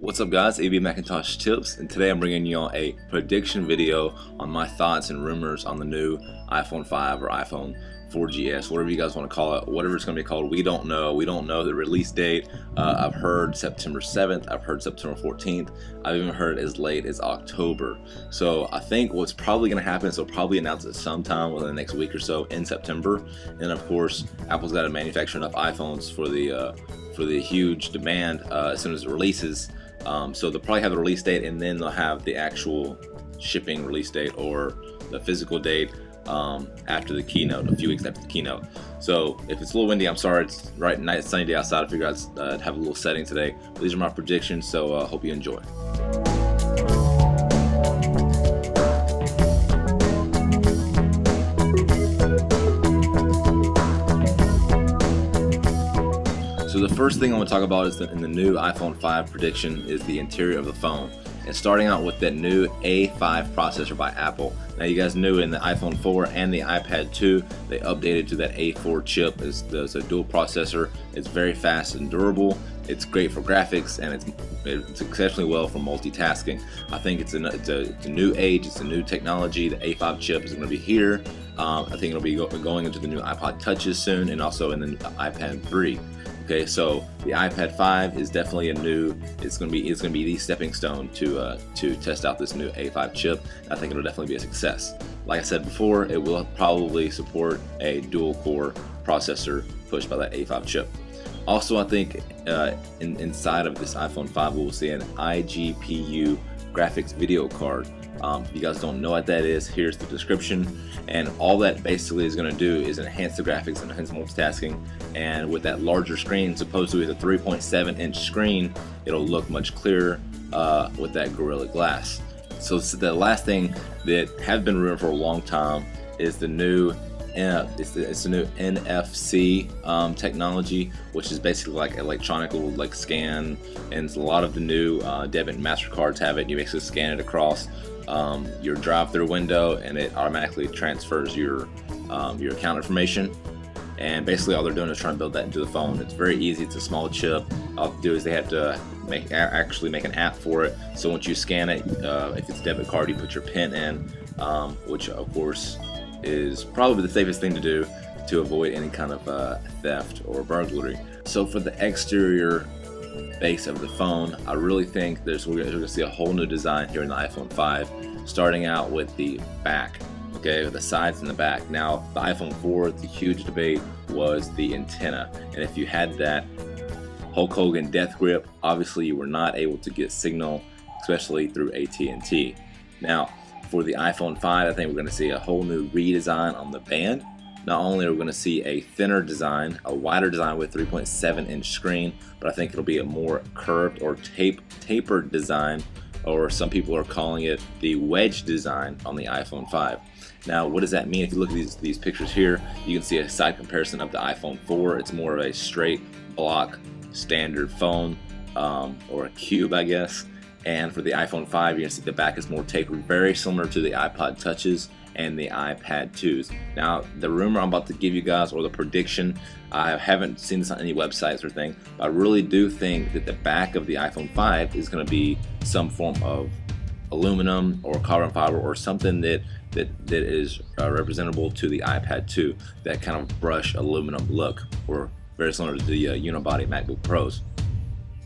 What's up guys, MacintoshTipz, and today I'm bringing you all a prediction video on my thoughts and rumors on the new iPhone 5 or iPhone 4GS, whatever you guys want to call it, whatever it's going to be called. We don't know the release date. I've heard September 7th, I've heard September 14th, I've even heard as late as October. So I think what's probably going to happen is they'll probably announce it sometime within the next week or so in September. And of course, Apple's got to manufacture enough iPhones for the huge demand as soon as it releases. So they'll probably have the release date, and then they'll have the actual shipping release date or the physical date after the keynote, a few weeks after the keynote. So if it's a little windy, I'm sorry. It's nice sunny day outside. I figured I'd have a little setting today. But these are my predictions, so hope you enjoy. So the first thing I want to talk about is that in the new iPhone 5 prediction is the interior of the phone. And starting out with that new A5 processor by Apple. Now you guys knew in the iPhone 4 and the iPad 2 they updated to that A4 chip. It's a dual processor. It's very fast and durable. It's great for graphics, and it's exceptionally well for multitasking. I think it's a new age. It's a new technology. The A5 chip is going to be here. I think it'll be going into the new iPod Touches soon, and also in the iPad 3. Okay, so the iPad 5 is definitely it's going to be the stepping stone to test out this new A5 chip. I think it'll definitely be a success. Like I said before, it will probably support a dual core processor pushed by that A5 chip. Also, I think inside of this iPhone 5 we will see an iGPU graphics video card. If you guys don't know what that is, here's the description. And all that basically is going to do is enhance the graphics and enhance multitasking. And with that larger screen, supposedly with a 3.7-inch screen, it'll look much clearer with that Gorilla Glass. So the last thing that has been rumored for a long time is the new it's the new NFC technology, which is basically like electronic scan, and a lot of the new debit and MasterCards have it. You basically scan it across your drive-through window, and it automatically transfers your account information. And basically all they're doing is trying to build that into the phone. It's very easy. It's a small chip. All they do is they have to actually make an app for it. So once you scan it, if it's a debit card, you put your PIN in, which of course is probably the safest thing to do to avoid any kind of theft or burglary. So for the exterior base of the phone, I really think we're going to see a whole new design here in the iPhone 5, starting out with the back. Okay, the sides and the back. Now, the iPhone 4, the huge debate was the antenna, and if you had that Hulk Hogan death grip, obviously you were not able to get signal, especially through AT&T. Now, for the iPhone 5, I think we're going to see a whole new redesign on the band. Not only are we going to see a thinner design, a wider design with 3.7-inch screen, but I think it'll be a more curved or tapered design, or some people are calling it the wedge design on the iPhone 5. Now, what does that mean? If you look at these pictures here, you can see a side comparison of the iPhone 4. It's more of a straight block standard phone, or a cube, I guess. And for the iPhone 5, you're going to see the back is more tapered, very similar to the iPod Touches and the iPad 2s. Now, the rumor I'm about to give you guys, or the prediction, I haven't seen this on any websites or thing, but I really do think that the back of the iPhone 5 is going to be some form of aluminum or carbon fiber, or something that is representable to the iPad 2, that kind of brushed aluminum look, or very similar to the unibody MacBook Pros.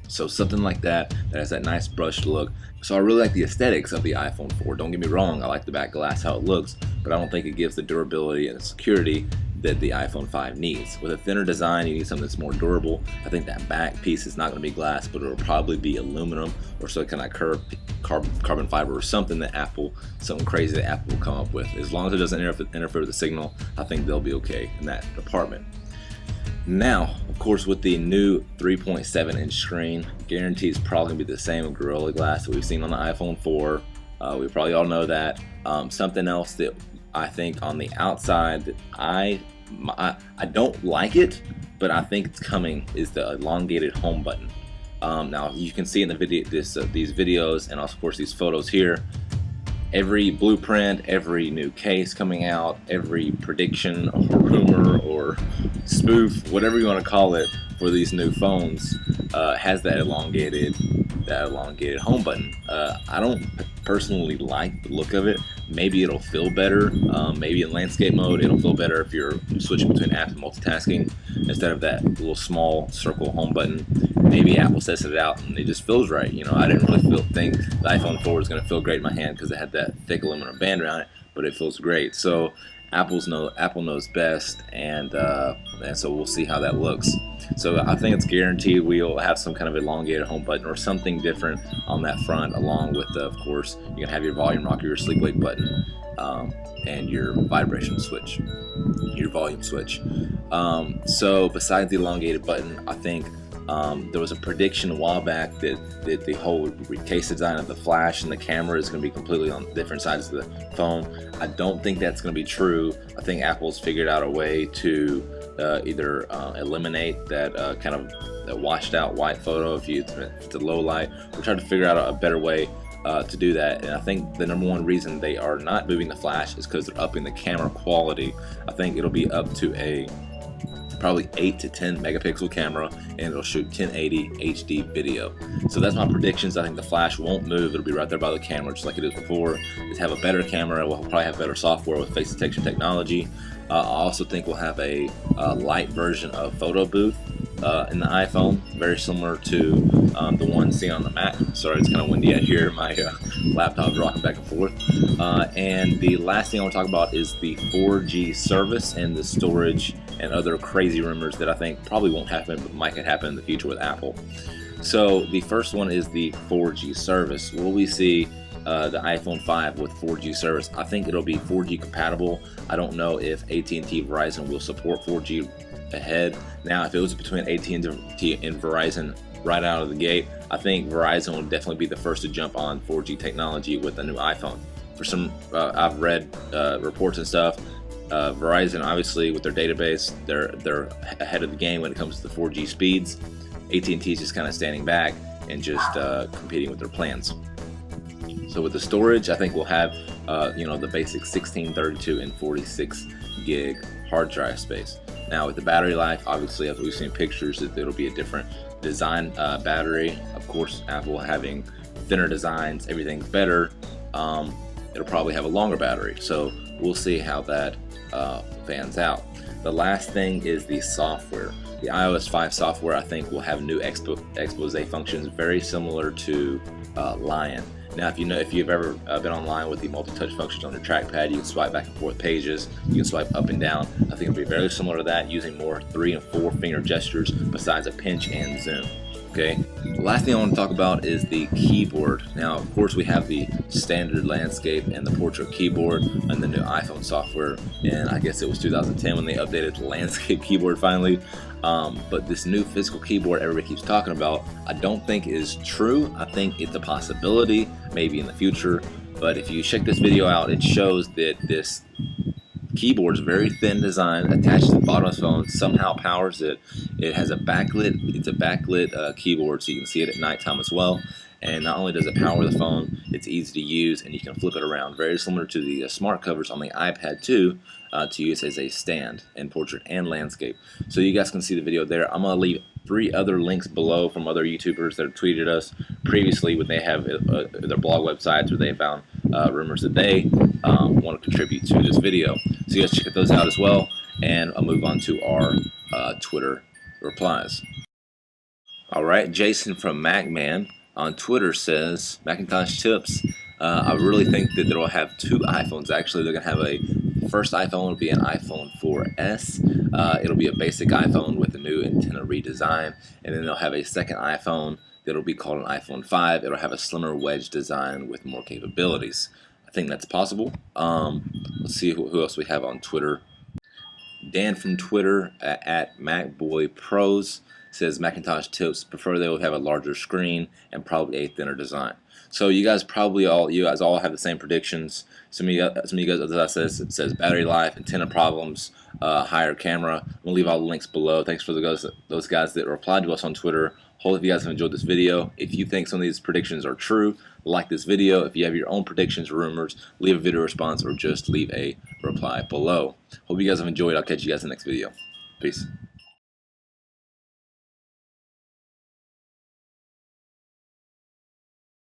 So something like that has that nice brushed look. So I really like the aesthetics of the iPhone 4. Don't get me wrong, I like the back glass, how it looks, but I don't think it gives the durability and the security that the iPhone 5 needs. With a thinner design, you need something that's more durable. I think that back piece is not going to be glass, but it'll probably be aluminum or some kind of curved carbon fiber, or something crazy that Apple will come up with. As long as it doesn't interfere with the signal, I think they'll be okay in that department. Now, of course, with the new 3.7-inch screen, guaranteed it's probably going to be the same Gorilla Glass that we've seen on the iPhone 4. We probably all know that. Something else that I think on the outside that I don't like it, but I think it's coming, is the elongated home button. Now, you can see in the video, these videos, and also, of course, these photos here, every blueprint, every new case coming out, every prediction or rumor or spoof, whatever you want to call it, for these new phones has that elongated home button. I don't personally like the look of it. Maybe it'll feel better. Maybe in landscape mode it'll feel better if you're switching between apps and multitasking instead of that little small circle home button. Maybe Apple tested it out and it just feels right. You know, I didn't really think the iPhone 4 was going to feel great in my hand because it had that thick aluminum band around it, but it feels great. So Apple knows best, and so we'll see how that looks. So I think it's guaranteed we'll have some kind of elongated home button or something different on that front, along with of course you can have your volume rocker, your sleep wake button, and your vibration switch, your volume switch. So besides the elongated button, I think there was a prediction a while back that the whole case design of the flash and the camera is going to be completely on different sides of the phone. I don't think that's going to be true. I think Apple's figured out a way to either eliminate that kind of that washed out white photo if it's a low light. We're trying to figure out a better way to do that, and I think the number one reason they are not moving the flash is because they're upping the camera quality. I think it'll be up to a probably 8 to 10 megapixel camera, and it'll shoot 1080 HD video. So that's my predictions. I think the flash won't move. It'll be right there by the camera just like it is before. Just have a better camera. We'll probably have better software with face detection technology. I also think we'll have a light version of Photo Booth in the iPhone, very similar to the one seen on the Mac. Sorry, it's kind of windy out here. My laptop's rocking back and forth. And the last thing I want to talk about is the 4G service and the storage and other crazy rumors that I think probably won't happen, but might happen in the future with Apple. So the first one is the 4G service. Will we see the iPhone 5 with 4G service? I think it'll be 4G compatible. I don't know if AT&T Verizon will support 4G ahead. Now, if it was between AT&T and Verizon right out of the gate, I think Verizon would definitely be the first to jump on 4G technology with a new iPhone. For some, I've read reports and stuff. Verizon, obviously, with their database, they're ahead of the game when it comes to the 4G speeds. AT&T is just kind of standing back and just competing with their plans. So with the storage, I think we'll have the basic 16, 32, and 46 gig hard drive space. Now with the battery life, obviously, as we've seen pictures, it'll be a different design battery. Of course, Apple having thinner designs, everything's better. It'll probably have a longer battery. So we'll see how that fans out. The last thing is the software. The iOS 5 software, I think, will have new expose functions very similar to Lion. Now, if you've ever been online with the multi-touch functions on your trackpad, you can swipe back and forth pages, you can swipe up and down. I think it'll be very similar to that, using more 3 and 4 finger gestures besides a pinch and zoom. Okay. The last thing I want to talk about is the keyboard. Now, of course, we have the standard landscape and the portrait keyboard and the new iPhone software. And I guess it was 2010 when they updated the landscape keyboard finally. But this new physical keyboard everybody keeps talking about, I don't think is true. I think it's a possibility, maybe in the future. But if you check this video out, it shows that this keyboard is very thin design attached to the bottom of the phone, somehow powers it. It has a backlit, it's a backlit keyboard, so you can see it at nighttime as well. And not only does it power the phone, it's easy to use and you can flip it around, very similar to the smart covers on the iPad 2 to use as a stand in portrait and landscape. So you guys can see the video there. I'm going to leave 3 other links below from other YouTubers that have tweeted us previously when they have their blog websites where they found rumors that they want to contribute to this video. So you guys check those out as well, and I'll move on to our Twitter replies. Alright, Jason from MacMan on Twitter says, MacintoshTipz, I really think that they'll have 2 iPhones. Actually, they're going to have a first iPhone will be an iPhone 4S. It'll be a basic iPhone with a new antenna redesign, and then they'll have a second iPhone that'll be called an iPhone 5. It'll have a slimmer wedge design with more capabilities. I think that's possible. Let's see who else we have on Twitter. Dan from Twitter at MacBoyPros says MacintoshTipz prefer they would have a larger screen and probably a thinner design. So you guys all have the same predictions. Some of you guys, as I said, it says battery life, antenna problems, higher camera. We'll leave all the links below. Thanks for those guys that replied to us on Twitter. Hopefully you guys have enjoyed this video. If you think some of these predictions are true, like this video. If you have your own predictions or rumors, leave a video response or just leave a reply below. Hope you guys have enjoyed. I'll catch you guys in the next video. Peace.